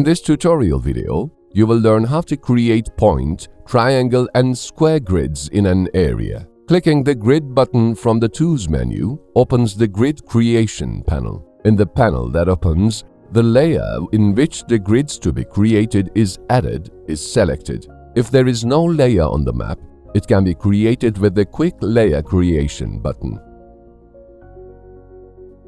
In this tutorial video, you will learn how to create point, triangle and square grids in an area. Clicking the Grid button from the Tools menu opens the Grid Creation panel. In the panel that opens, the layer in which the grids to be created is added is selected. If there is no layer on the map, it can be created with the Quick Layer Creation button.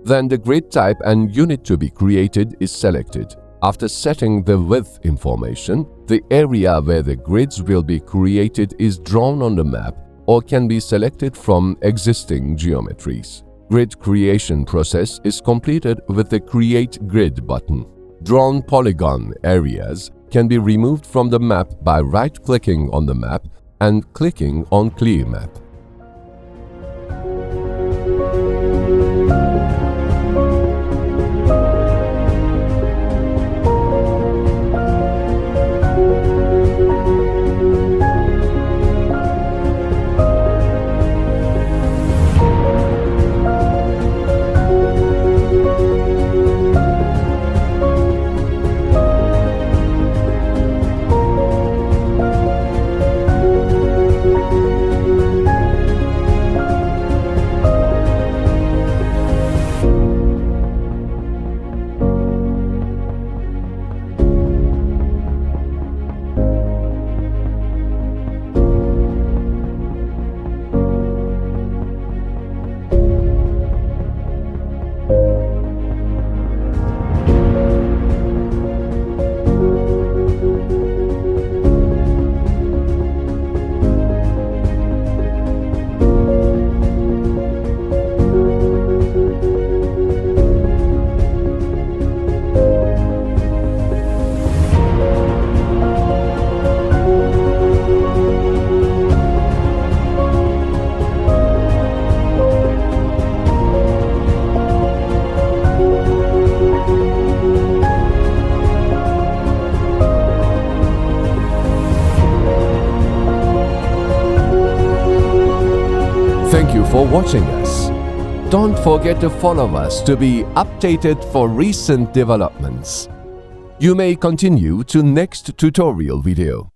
Then the grid type and unit to be created is selected. After setting the width information, the area where the grids will be created is drawn on the map or can be selected from existing geometries. Grid creation process is completed with the Create Grid button. Drawn polygon areas can be removed from the map by right-clicking on the map and clicking on Clear Map. Thank you for watching us. Don't forget to follow us to be updated for recent developments. You may continue to next tutorial video.